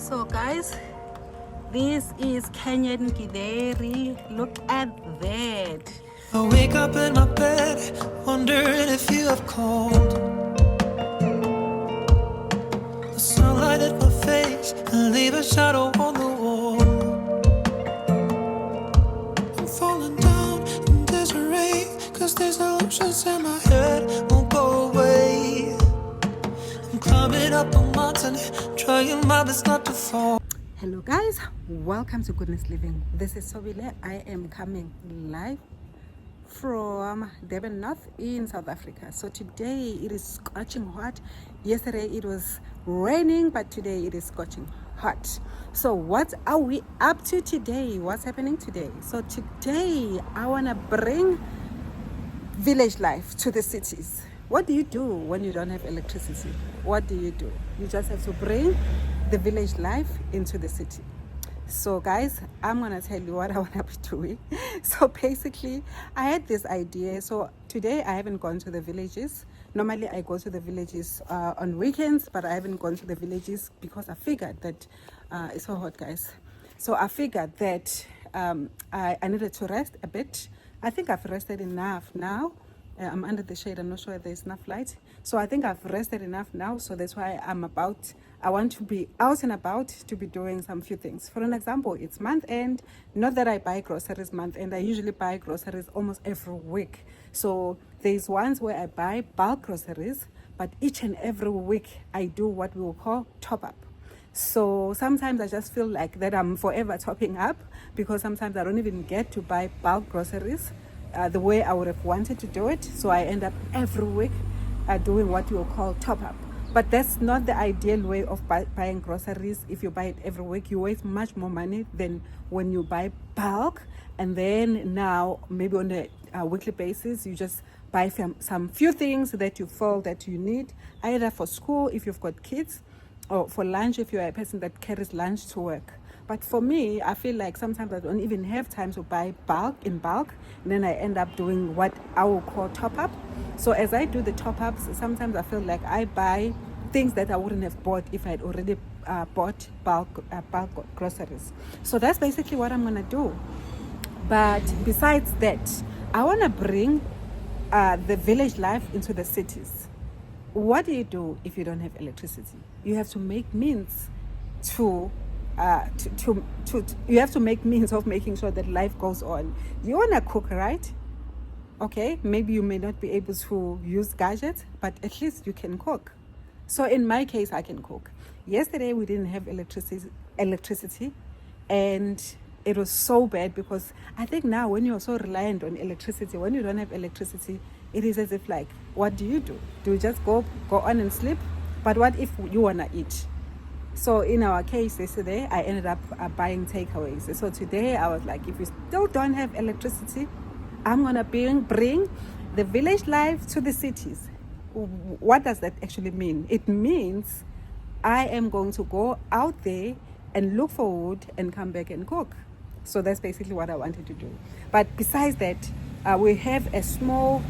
So guys, this is Kenyan Githeri. Look at that. I wake up in my bed, wondering if you have called. The sunlight at my face and leave a shadow on the wall. I'm falling down in disarray, cause these illusions in my head won't go away. I'm climbing up a mountain, trying my best not to fall. Hello guys, welcome to Goodness Living. This is Sobile. I am coming live from Durban North in South Africa. So today it is scorching hot. Yesterday it was raining, but today it is scorching hot. So what are we up to today? What's happening today? So today I want to bring village life to the cities. What do you do when you don't have electricity? What do? You just have to bring the village life into the city. So guys, I'm gonna tell you what I want to be doing. So basically I had this idea. So today I haven't gone to the villages. Normally I go to the villages on weekends, but I haven't gone to the villages because I figured that it's so hot, guys. So I figured that I needed to rest a bit. I think I've rested enough now. I'm under the shade. I'm not sure if there's enough light. So I think I've rested enough now. So that's why I want to be out and about to be doing some few things. For an example, it's month end. Not that I buy groceries month end. I usually buy groceries almost every week. So there's ones where I buy bulk groceries, but each and every week I do what we will call top up. So sometimes I just feel like that I'm forever topping up because sometimes I don't even get to buy bulk groceries the way I would have wanted to do it. So I end up every week doing what you will call top up. But that's not the ideal way of buying groceries. If you buy it every week, you waste much more money than when you buy bulk. And then now, maybe on a weekly basis, you just buy some few things that you feel that you need, either for school if you've got kids, or for lunch if you're a person that carries lunch to work. But for me, I feel like sometimes I don't even have time to buy in bulk, and then I end up doing what I will call top up. So as I do the top ups, sometimes I feel like I buy things that I wouldn't have bought if I had already bought bulk groceries. So that's basically what I'm gonna do. But besides that, I want to bring the village life into the cities. What do you do if you don't have electricity? You have to make means you have to make means of making sure that life goes on. You want to cook, right? Okay, maybe you may not be able to use gadgets, but at least you can cook. So in my case, I can cook. Yesterday we didn't have electricity, and it was so bad because I think now when you're so reliant on electricity, when you don't have electricity, it is as if like, what do? Do you just go on and sleep? But what if you want to eat? So in our case yesterday, I ended up buying takeaways. So today I was like, if you still don't have electricity, I'm going to bring the village life to the cities. What does that actually mean? It means I am going to go out there and look for wood and come back and cook. So that's basically what I wanted to do. But besides that, we have a small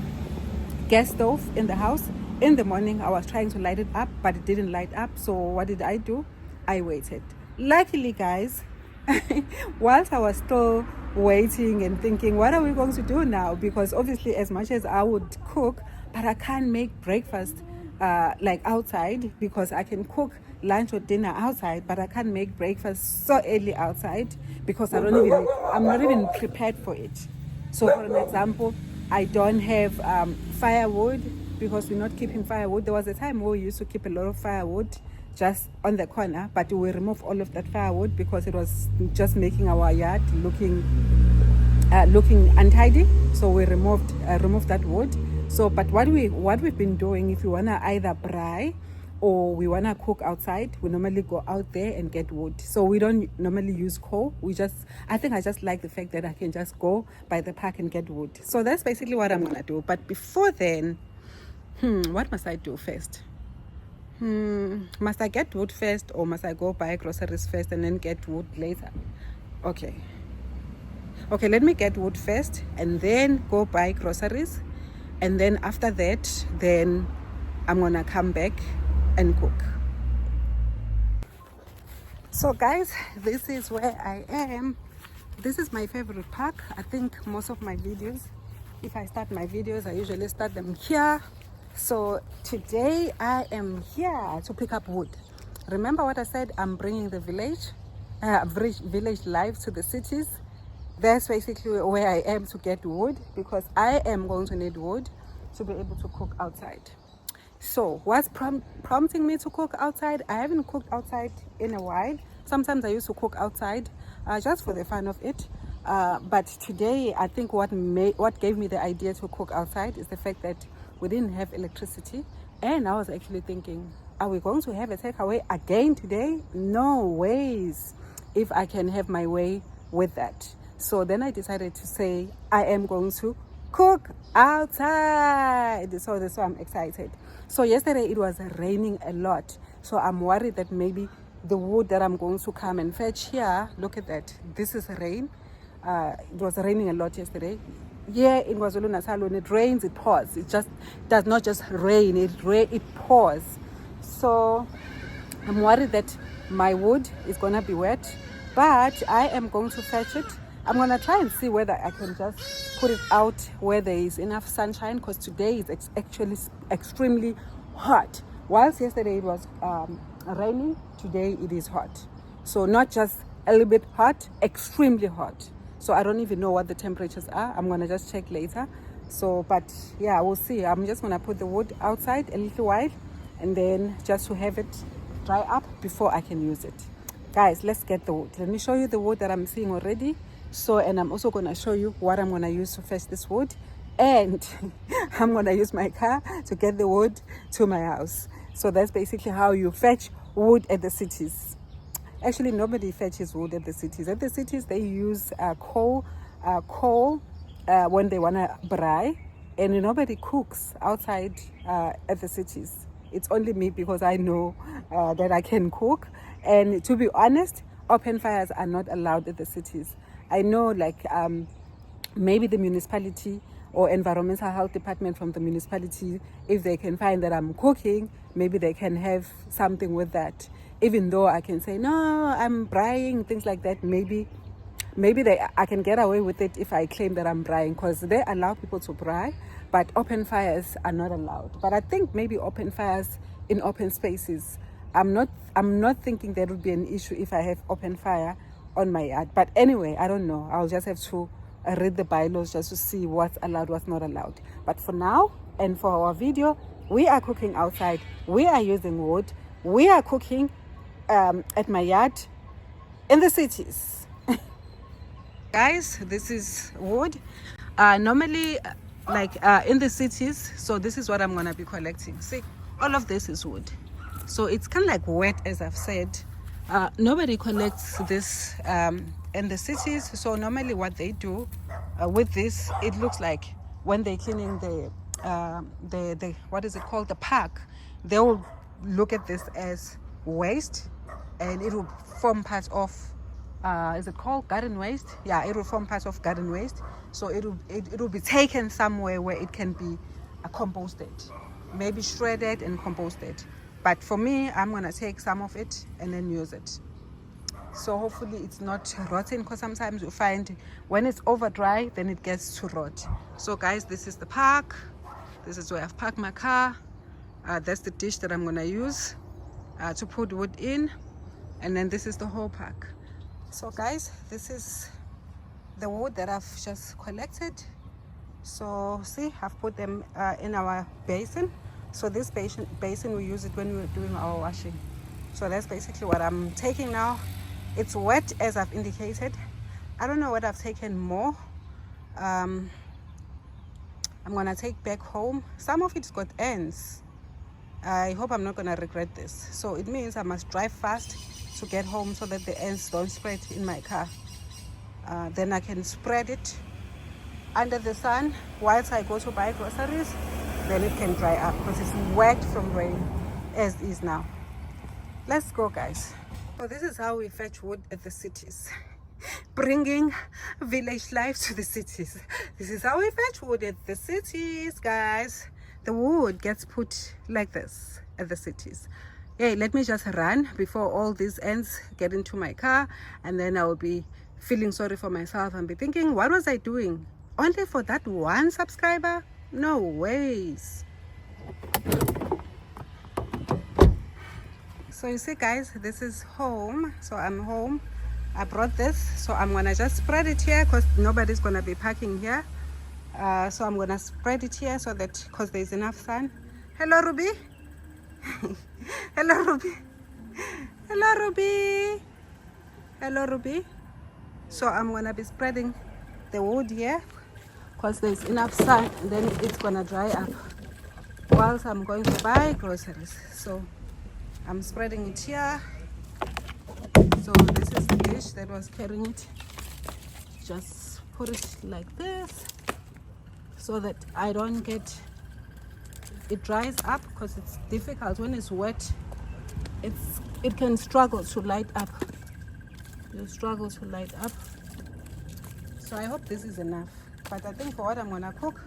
gas stove in the house. In the morning, I was trying to light it up, but it didn't light up. So what did I do? I waited. Luckily, guys, whilst I was still waiting and thinking, what are we going to do now? Because obviously, as much as I would cook, but I can't make breakfast like outside, because I can cook lunch or dinner outside, but I can't make breakfast so early outside because I'm not even prepared for it. So for an example, I don't have firewood because we're not keeping firewood. There was a time where we used to keep a lot of firewood just on the corner, but we removed all of that firewood because it was just making our yard looking untidy. So we removed that wood. So but what we've been doing, if we want to either braai or we want to cook outside, we normally go out there and get wood. So we don't normally use coal. I think I just like the fact that I can just go by the park and get wood. So that's basically what I'm going to do. But before then, what must I do first? Must I get wood first, or must I go buy groceries first and then get wood later? Okay, let me get wood first and then go buy groceries. And then after that, then I'm going to come back and cook. So guys, this is where I am. This is my favorite park. I think most of my videos, if I start my videos, I usually start them here. So today I am here to pick up wood. Remember what I said? I'm bringing the village life to the cities. That's basically where I am to get wood, because I am going to need wood to be able to cook outside. So what's prompting me to cook outside? I haven't cooked outside in a while. Sometimes I used to cook outside just for the fun of it. But today, I think what gave me the idea to cook outside is the fact that we didn't have electricity. And I was actually thinking, are we going to have a takeaway again today? No ways, if I can have my way with that. So then I decided to say, I am going to cook outside. So that's why I'm excited. So yesterday it was raining a lot. So I'm worried that maybe the wood that I'm going to come and fetch here, look at that. This is rain. It was raining a lot yesterday. Yeah, in KwaZulu-Natal, when it rains, it pours. It just does not just rain, it pours. So I'm worried that my wood is going to be wet, but I am going to fetch it. I'm going to try and see whether I can just put it out where there is enough sunshine, because today is actually extremely hot. Whilst yesterday it was raining, today it is hot. So not just a little bit hot, extremely hot. So I don't even know what the temperatures are. I'm going to just check later. So, but yeah, we'll see. I'm just going to put the wood outside a little while, and then just to have it dry up before I can use it. Guys, let's get the wood. Let me show you the wood that I'm seeing already. So, and I'm also going to show you what I'm going to use to fetch this wood. And I'm going to use my car to get the wood to my house. So that's basically how you fetch wood at the cities. Actually, nobody fetches wood at the cities. At the cities, they use coal when they want to braai. And nobody cooks outside at the cities. It's only me, because I know that I can cook. And to be honest, open fires are not allowed at the cities. I know, like, maybe the municipality or environmental health department from the municipality, if they can find that I'm cooking, maybe they can have something with that. Even though I can say, no, I'm braaiing, things like that, maybe I can get away with it if I claim that I'm braaiing, because they allow people to braai, but open fires are not allowed. But I think maybe open fires in open spaces, I'm not thinking there would be an issue if I have open fire on my yard. But anyway, I don't know. I'll just have to read the bylaws just to see what's allowed, what's not allowed. But for now, and for our video, we are cooking outside. We are using wood. We are cooking at my yard in the cities. Guys, this is wood. Normally, like in the cities, so this is what I'm going to be collecting. See, all of this is wood. So it's kind of like wet, as I've said. Nobody collects this in the cities. So normally what they do with this, it looks like when they're cleaning the what is it called, the park, they will look at this as waste, and it will form part of is it called garden waste? Yeah, it will form part of garden waste. So it will be taken somewhere where it can be composted, maybe shredded and composted. But for me, I'm going to take some of it and then use it. So hopefully it's not rotten, because sometimes you find when it's over dry, then it gets to rot. So guys, this is the park. This is where I've parked my car. That's the dish that I'm going to use to put wood in. And then this is the whole park. So guys, this is the wood that I've just collected. So see, I've put them in our basin. So this basin, we use it when we're doing our washing. So that's basically what I'm taking now. It's wet, as I've indicated. I don't know what I've taken more. I'm gonna take back home. Some of it's got ends. I hope I'm not gonna regret this. So it means I must drive fast to get home so that the ends don't spread in my car. Then I can spread it under the sun whilst I go to buy groceries. Then it can dry up, because it's wet from rain as is now. Let's go, guys. So this is how we fetch wood at the cities. Bringing village life to the cities. This is how we fetch wood at the cities, guys. The wood gets put like this at the cities. hey, let me just run before all these ends, get into my car, and then I will be feeling sorry for myself and be thinking, what was I doing? Only for that one subscriber? No ways. So you see guys, this is home. So I'm home. I brought this, so I'm gonna just spread it here because nobody's gonna be parking here. So I'm gonna spread it here so that, because there's enough sun. Hello Ruby. Hello Ruby. Hello Ruby. Hello Ruby. So I'm gonna be spreading the wood here because there's enough sun, and then it's gonna dry up whilst I'm going to buy groceries. So I'm spreading it here. So this is the dish that was carrying it. Just put it like this so that I don't get it dries up, because it's difficult when it's wet. It can struggle to light up. You struggle to light up. So I hope this is enough. But I think for what I'm gonna cook,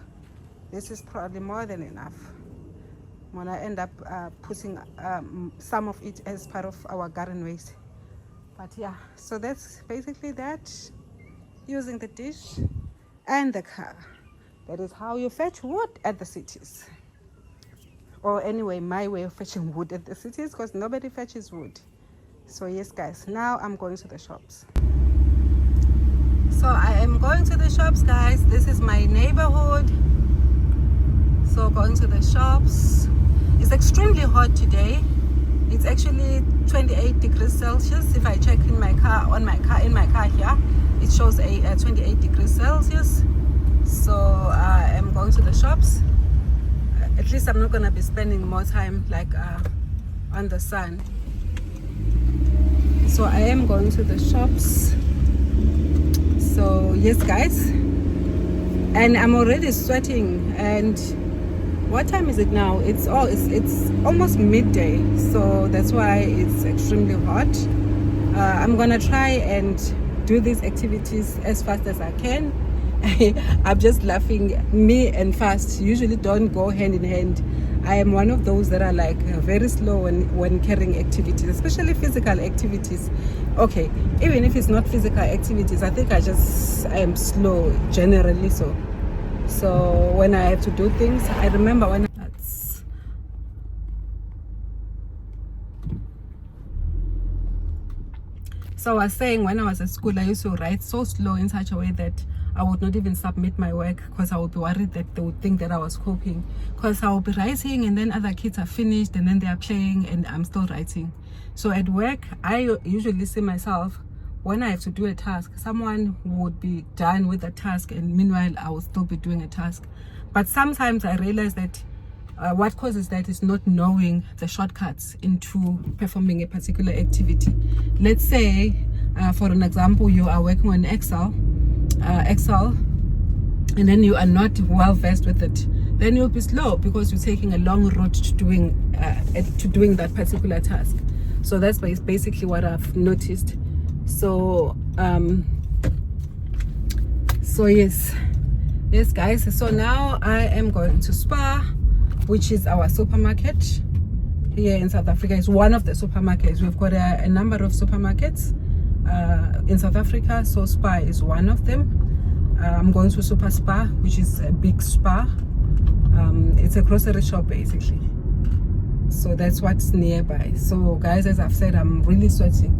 this is probably more than enough. I'm gonna end up putting some of it as part of our garden waste. But yeah, so that's basically that. Using the dish and the car. That is how you fetch wood at the cities. Or anyway, my way of fetching wood at the cities, because nobody fetches wood. So yes guys, now I'm going to the shops. So I am going to the shops guys. This is my neighborhood. So going to the shops. It's extremely hot today. It's actually 28 degrees Celsius. If I check in my car, in my car here, it shows a 28 degrees Celsius. So I am going to the shops. At least I'm not gonna be spending more time like on the sun. So I am going to the shops. So yes guys, and I'm already sweating. And what time is it now? It's almost midday, so that's why it's extremely hot. I'm gonna try and do these activities as fast as I can. I'm just laughing. Me and fast usually don't go hand in hand. I am one of those that are like very slow when carrying activities, especially physical activities. Okay, even if it's not physical activities, I think I am slow generally. So when I have to do things, I remember when So I was saying, when I was at school, I used to write so slow in such a way that I would not even submit my work, because I would be worried that they would think that I was copying. Because I would be writing and then other kids are finished and then they are playing and I'm still writing. So at work, I usually see myself, when I have to do a task, someone would be done with the task and meanwhile I will still be doing a task. But sometimes I realize that what causes that is not knowing the shortcuts into performing a particular activity. Let's say, for an example, you are working on Excel, and then you are not well versed with it. Then you'll be slow because you're taking a long route to doing that particular task. So that's basically what I've noticed. So yes guys. So now I am going to Spar, which is our supermarket here in South Africa. It's one of the supermarkets. We've got a number of supermarkets in South Africa, so Spar is one of them. I'm going to Super Spar, which is a big Spar. It's a grocery shop basically. So that's what's nearby. So guys, as I've said, I'm really sweating.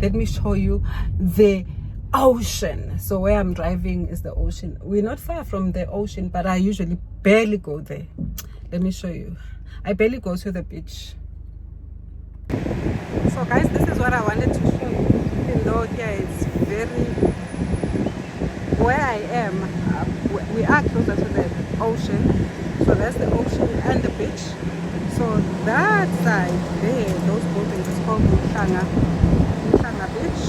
Let me show you the ocean. So where I'm driving is the ocean. We're not far from the ocean, but I usually barely go there. Let me show you. I barely go to the beach. So guys, this is what I wanted to show you. Even though here it's very, where I am, we are closer to the ocean. So that's the ocean and the beach. So that side there, those buildings is called Umhlanga Beach.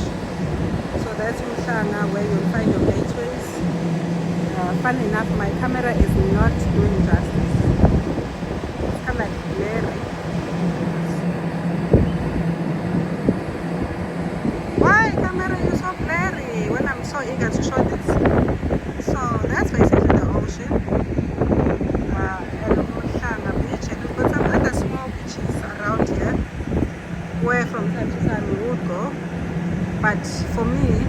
So that's Umhlanga, where you'll find your gateways. Funny enough, my camera is not doing justice. It's kind of like blurry. Why camera is so blurry when I'm so eager to show this? So that's basically the ocean. And Umhlanga Beach, and we've got some other small beaches around where from time to time we would go. But for me,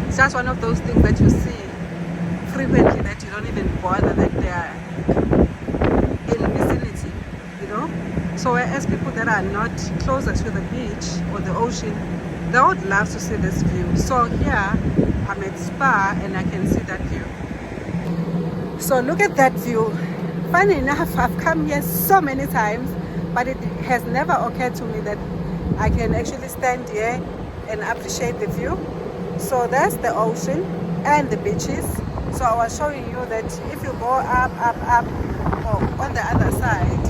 it's just one of those things that you see frequently that you don't even bother that they are in vicinity, you know. So whereas people that are not closer to the beach or the ocean, they would love to see this view. So here I'm at Spa and I can see that view. So look at that view. Funny enough, I've come here so many times, but it has never occurred to me that I can actually stand here and appreciate the view. So that's the ocean and the beaches. So I was showing you that if you go up, or on the other side,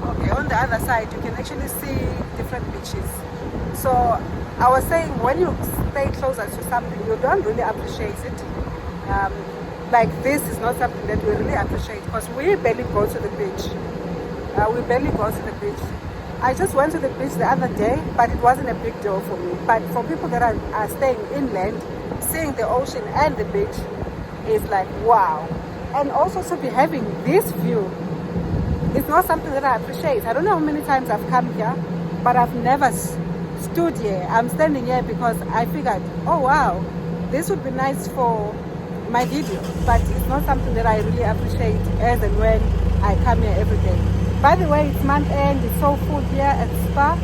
okay, on the other side, you can actually see different beaches. So I was saying, when you stay closer to something, you don't really appreciate it. Like this is not something that we really appreciate because we barely go to the beach. We barely go to the beach. I just went to the beach the other day, but it wasn't a big deal for me. But for people that are staying inland, seeing the ocean and the beach is like, wow. And also to be having this view, it's not something that I appreciate. I don't know how many times I've come here, but I've never stood here. I'm standing here because I figured, oh wow, this would be nice for my video, but it's not something that I really appreciate as and when I come here every day. By the way, it's month end, it's so full here at Spa,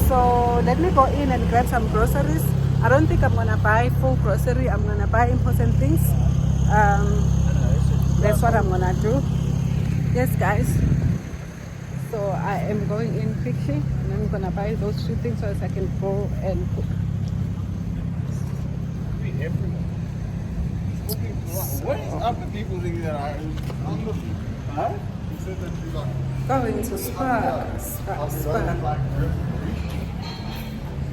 so let me go in and grab some groceries. I don't think I'm gonna buy full grocery, I'm gonna buy important things. That's what I'm gonna do. Yes guys, so I am going in quickly and I'm gonna buy those few things so as I can go and cook. What is up with people thinking that huh? You said that you got Going to Spa.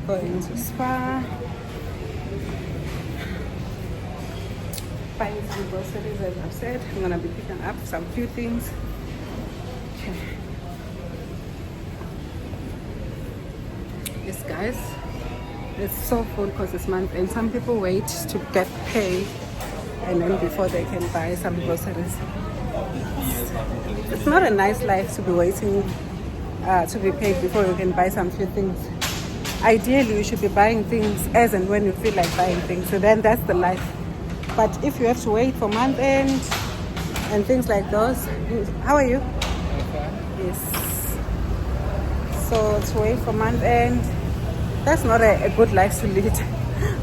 Going to Spa. Buying some groceries, as I've said. I'm gonna be picking up some few things. Okay. Yes, guys. It's so full because it's month and some people wait to get paid and then before they can buy some groceries. It's not a nice life to be waiting to be paid before you can buy some few things. Ideally, you should be buying things as and when you feel like buying things. So then that's the life. But if you have to wait for month end and things like those, how are you? Yes. So to wait for month end, that's not a good life to lead.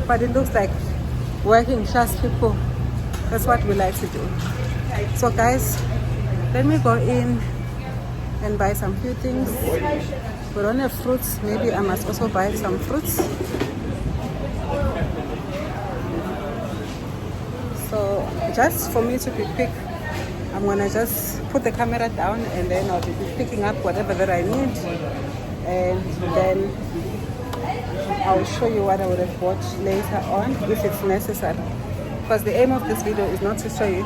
But it looks like working class people, that's what we like to do. So guys, let me go in and buy some few things. We don't have fruits, maybe I must also buy some fruits. So just for me to be quick, I'm gonna just put the camera down and then I'll be picking up whatever that I need, and then I'll show you what I would have bought later on if it's necessary. Because the aim of this video is not to show you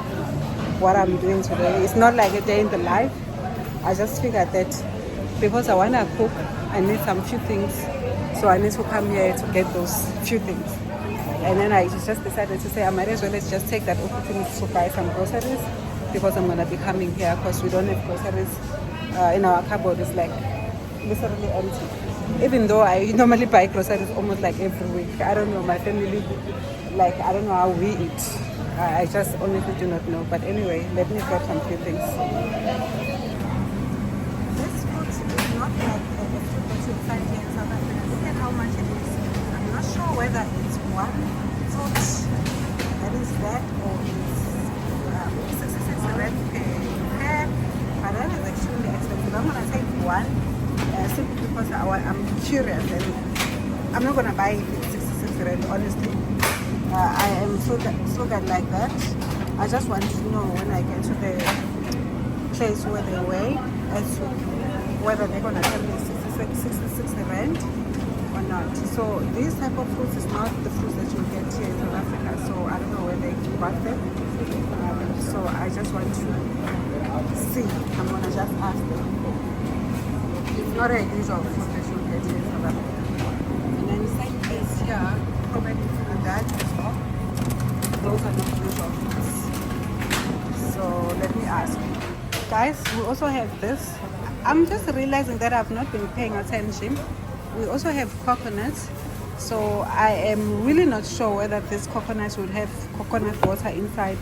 what I'm doing today. It's not like a day in the life. I just figured that because I want to cook, I need some few things. So I need to come here to get those few things. And then I just decided to say I might as well just take that opportunity to buy some groceries because I'm going to be coming here because we don't have groceries in our cupboard. It's like literally empty. Even though I normally buy groceries almost like every week. I don't know, my family, like I don't know how we eat. I just honestly do not know. But anyway, let me grab some few things. This fruit is not like a fruit that you find here in South Africa. Look at how much it is. I'm not sure whether it's one fruit that is that or it's 66 rand per, but that is extremely expensive. I'm gonna take one simply because I'm curious and I'm not gonna buy it at 66 rand, honestly. I am so good like that. I just want to know when I get to the place where they weigh as to whether they're gonna tell me 66 rand or not. So this type of fruits is not the fruits that you get here in South Africa. So I don't know where they bought them. So I just want to see. I'm gonna just ask them. It's not a usual fruit that you get here in South Africa. And then same case here, probably for that as well. Those are not usual fruits. So let me ask. guys, we also have this. I'm just realizing that I've not been paying attention. We also have coconuts. So I am really not sure whether this coconut would have coconut water inside,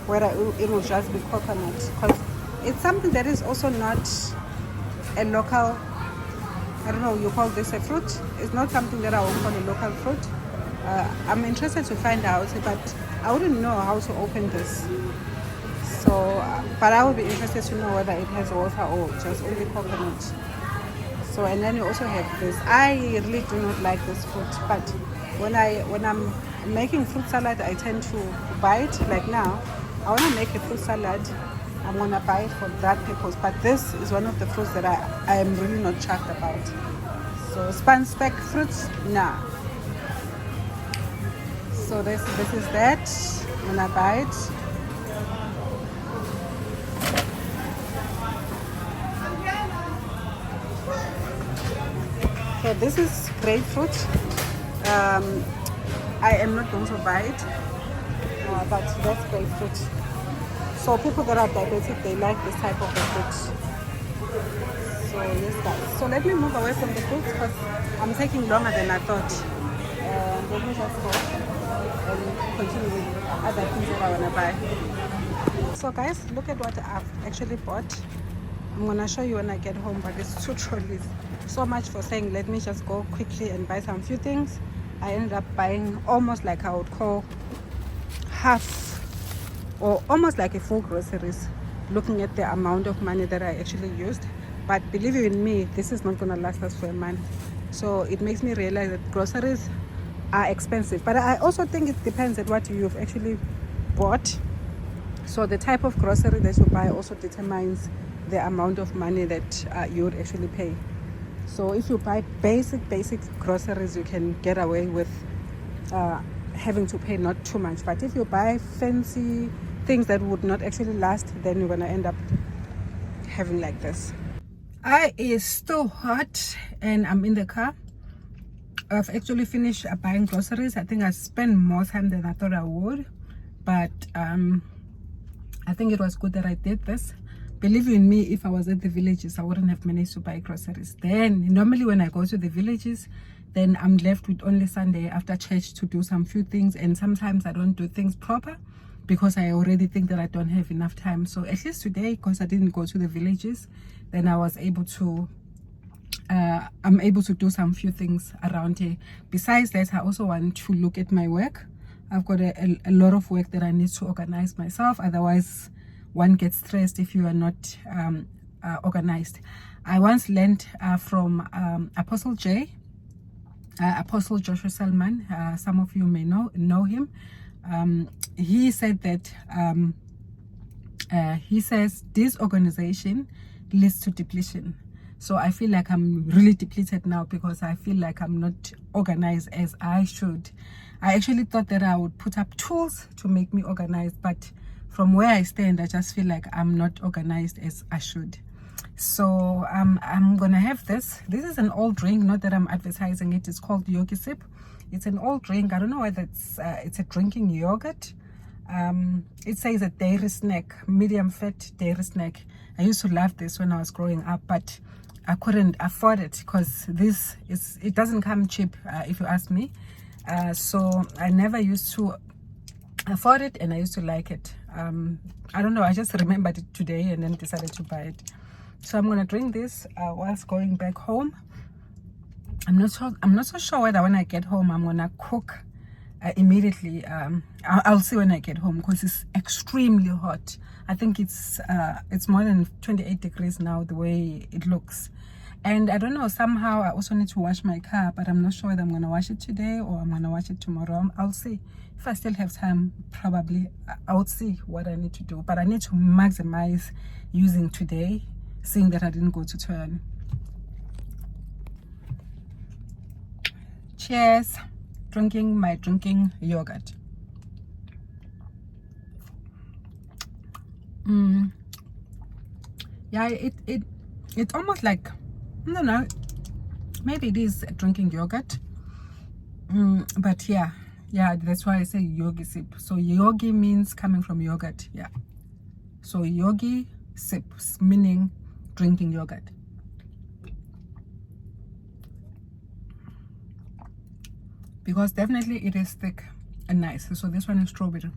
whether it will just be coconut, because it's something that is also not a local, I don't know, you call this a fruit. It's not something that I would call a local fruit. I'm interested to find out, but I wouldn't know how to open this. So, but I would be interested to know whether it has water or just only coconut. So, and then you also have this. I really do not like this fruit, but when I'm making fruit salad, I tend to buy it. Like now, I want to make a fruit salad. I'm gonna buy it for that purpose. But this is one of the fruits that I am really not chuffed about. So span speck fruits, nah. So this is that. I'm gonna buy it. So this is grapefruit. I am not going to buy it, but that's grapefruit. So people that are diabetic, they like this type of a fruit. So yes guys. So let me move away from the fruits because I'm taking longer than I thought. Let me just go and continue with other things that I want to buy. So guys, look at what I've actually bought. I'm gonna show you when I get home, but it's 2 trolleys. So much for saying let me just go quickly and buy some few things. I ended up buying almost like I would call half or almost like a full groceries, looking at the amount of money that I actually used. But believe you in me, this is not gonna last us for a month. So it makes me realize that groceries are expensive, but I also think it depends on what you've actually bought. So the type of grocery that you buy also determines the amount of money that you would actually pay. So if you buy basic groceries, you can get away with having to pay not too much. But if you buy fancy things that would not actually last, then you're gonna end up having like this. It's still hot and I'm in the car. I've actually finished buying groceries. I think I spent more time than I thought I would, but I think it was good that I did this. Believe you in me, if I was at the villages, I wouldn't have managed to buy groceries. Then normally when I go to the villages, then I'm left with only Sunday after church to do some few things, and sometimes I don't do things proper because I already think that I don't have enough time. So at least today, because I didn't go to the villages, then I was able to I'm able to do some few things around here. Besides that, I also want to look at my work. I've got a lot of work that I need to organize myself, otherwise one gets stressed if you are not organized. I once learned from Apostle Joshua Selman. Some of you may know him. He said that he says disorganization leads to depletion. So I feel like I'm really depleted now because I feel like I'm not organized as I should. I actually thought that I would put up tools to make me organized, but from where I stand, I just feel like I'm not organized as I should. So I'm gonna have this. This is an old drink, not that I'm advertising it. It's called Yogi Sip. It's an old drink. I don't know whether it's a drinking yogurt. It says a dairy snack, medium fat dairy snack. I used to love this when I was growing up, but I couldn't afford it because it doesn't come cheap, if you ask me. So I never used to afford it, and I used to like it. I don't know, I just remembered it today and then decided to buy it. So I'm gonna drink this whilst going back home. I'm not so sure whether when I get home I'm gonna cook immediately. I'll see when I get home because it's extremely hot. I think it's more than 28 degrees now, the way it looks. And I don't know, somehow I also need to wash my car, but I'm not sure whether I'm gonna wash it today or I'm gonna wash it tomorrow. I'll see. If I still have time, probably I'll see what I need to do, but I need to maximize using today, seeing that I didn't go to turn. Cheers. Drinking my drinking yogurt. Yeah, it's almost like, I don't know, maybe it is drinking yogurt. But yeah, that's why I say yogi sip. So yogi means coming from yogurt. Yeah, so yogi sips, meaning drinking yogurt. Because definitely it is thick and nice. So this one is strawberry.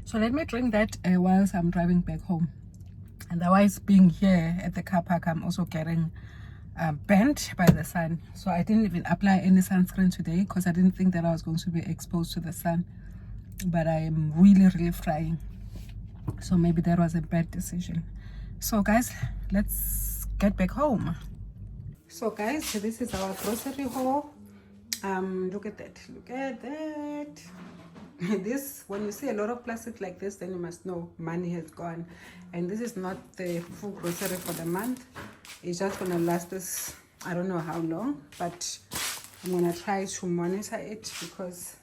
So let me drink that whilst I'm driving back home. Otherwise, being here at the car park, I'm also getting burnt by the sun. So I didn't even apply any sunscreen today because I didn't think that I was going to be exposed to the sun. But I am really frying. So maybe that was a bad decision. So guys, let's get back home. So guys, this is our grocery haul. Look at that. This, when you see a lot of plastic like this, then you must know money has gone. And this is not the full grocery for the month. It's just gonna last us, I don't know how long, but I'm gonna try to monitor it, because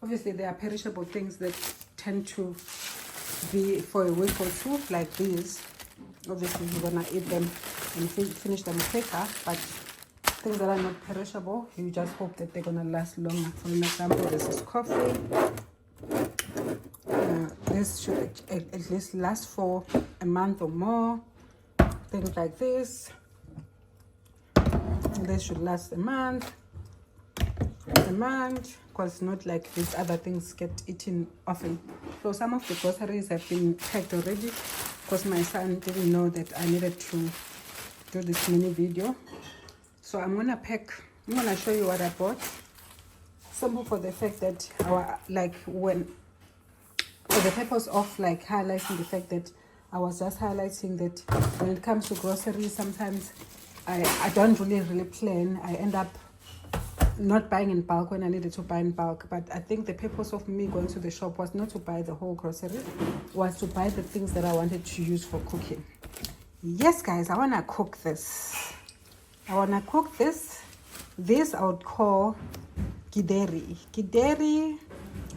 obviously there are perishable things that tend to be for a week or two, like these. Obviously you're gonna eat them and finish them quicker, but things that are not perishable, you just hope that they're gonna last longer. For example, this is coffee. This should at least last for a month or more. Things like this should last a month, because not like these other things get eaten often. So some of the groceries have been packed already, because my son didn't know that I needed to do this mini video. So I'm gonna show you what I bought. Simple for the fact that for the purpose of like highlighting the fact that I was just highlighting that when it comes to groceries, sometimes I don't really plan. I end up not buying in bulk when I needed to buy in bulk. But I think the purpose of me going to the shop was not to buy the whole grocery, was to buy the things that I wanted to use for cooking. Yes guys, I want to cook this. This I would call Githeri,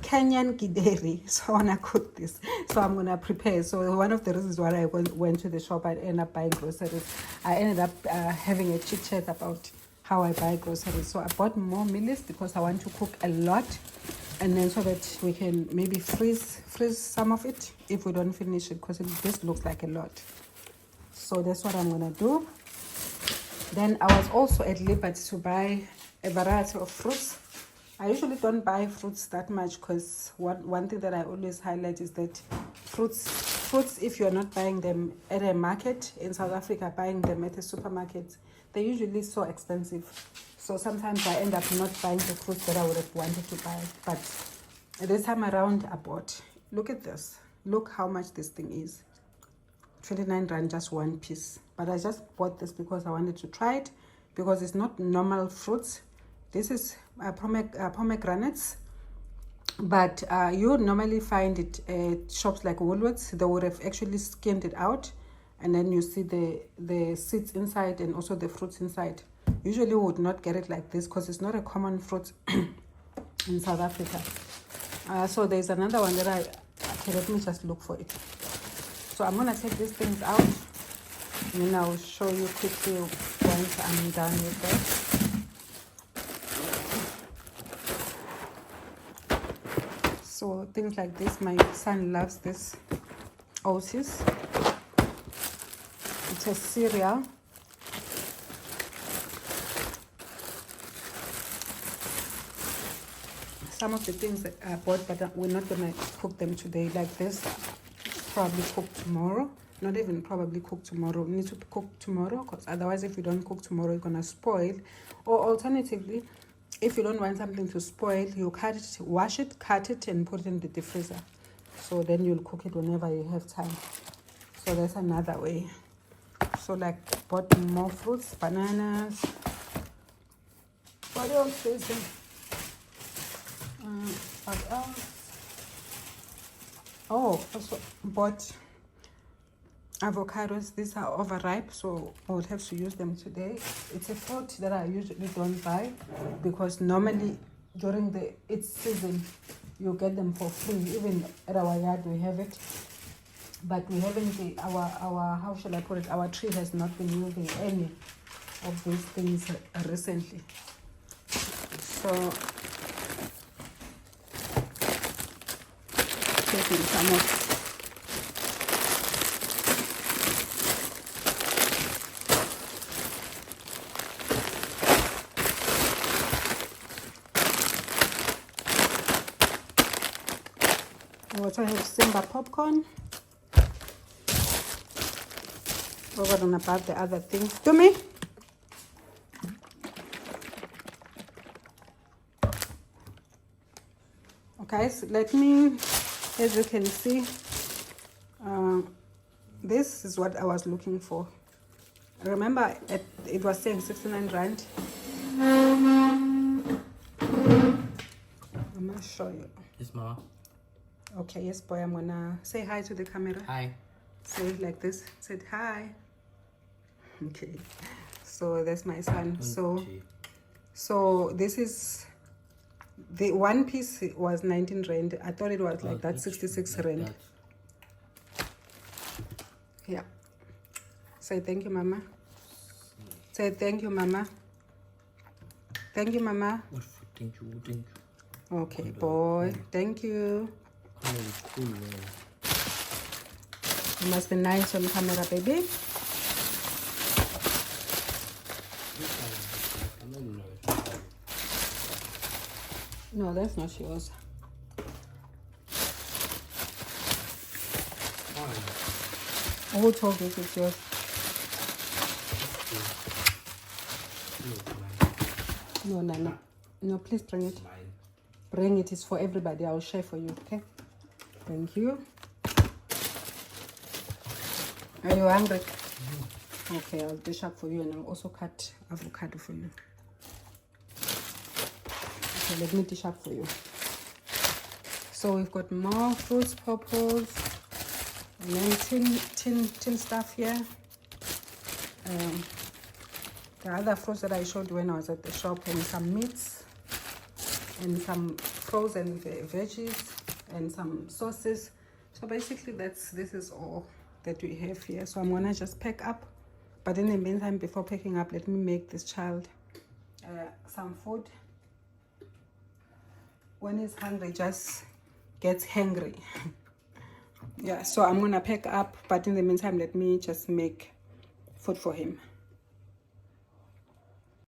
Kenyan Githeri. So I want to cook this. So I'm going to prepare. So one of the reasons why I went to the shop, I ended up buying groceries. I ended up having a chit chat about how I buy groceries. So I bought more mealies because I want to cook a lot, and then so that we can maybe freeze some of it if we don't finish it, because this looks like a lot. So that's what I'm going to do. Then I was also at liberty to buy a variety of fruits. I usually don't buy fruits that much, because one thing that I always highlight is that fruits, if you're not buying them at a market in South Africa, buying them at a supermarket, they're usually so expensive. So sometimes I end up not buying the fruits that I would have wanted to buy. But this time around I bought. Look at this. Look how much this thing is. 29 rand, just one piece. But I just bought this because I wanted to try it, because it's not normal fruits. This is pomegranates, but you would normally find it at shops like Woolworths. They would have actually skinned it out, and then you see the seeds inside and also the fruits inside. Usually we would not get it like this, because it's not a common fruit in South Africa. So there's another one that okay, let me just look for it. So I'm gonna take these things out, and then I'll show you quickly once I'm done with that. So things like this, my son loves this Oasis. It's a cereal. Some of the things that I bought, but we're not gonna cook them today. Like this, probably cook tomorrow. Not even probably cook tomorrow. We need to cook tomorrow, because otherwise if you don't cook tomorrow, it's gonna spoil. Or alternatively, if you don't want something to spoil, you cut it, wash it, cut it, and put it in the diffuser. So then you'll cook it whenever you have time. So that's another way. So like, bought more fruits, bananas. What else is there? What else? Oh, also bought avocados. These are overripe, so I would have to use them today. It's a fruit that I usually don't buy, because normally during its season you get them for free. Even at our yard we have it, but we haven't our how shall I put it, our tree has not been using any of these things recently. So taking some of also have Simba popcorn. Over and above the other things. To me. Okay, so let me, as you can see, this is what I was looking for. Remember, it was saying 69 rand. I'm gonna show you. Yes, Mama. Okay, yes, boy. I'm gonna say hi to the camera. Hi. Say it like this. Said hi. Okay. So that's my son. So this is the one piece was 19 rand. I thought it was like that 66 rand. Yeah. Say thank you, Mama. Say thank you, Mama. Thank you, Mama. Thank you. Okay, boy. Thank you. You must be nice on camera, baby. No, that's not yours. Who told you it's yours? No, Nana. No, please bring it. Bring it. It's for everybody. I'll share for you, okay? Thank you. Are you hungry? Okay, I'll dish up for you and I'll also cut avocado for you. Okay, let me dish up for you. So we've got more fruits, purples, and then tin stuff here. The other fruits that I showed when I was at the shop, and some meats, and some frozen veggies, and some sauces. So basically this is all that we have here. So I'm gonna just pack up, but in the meantime, before packing up, let me make this child some food. When he's hungry, just gets hungry. Yeah, so I'm gonna pack up, but in the meantime, let me just make food for him.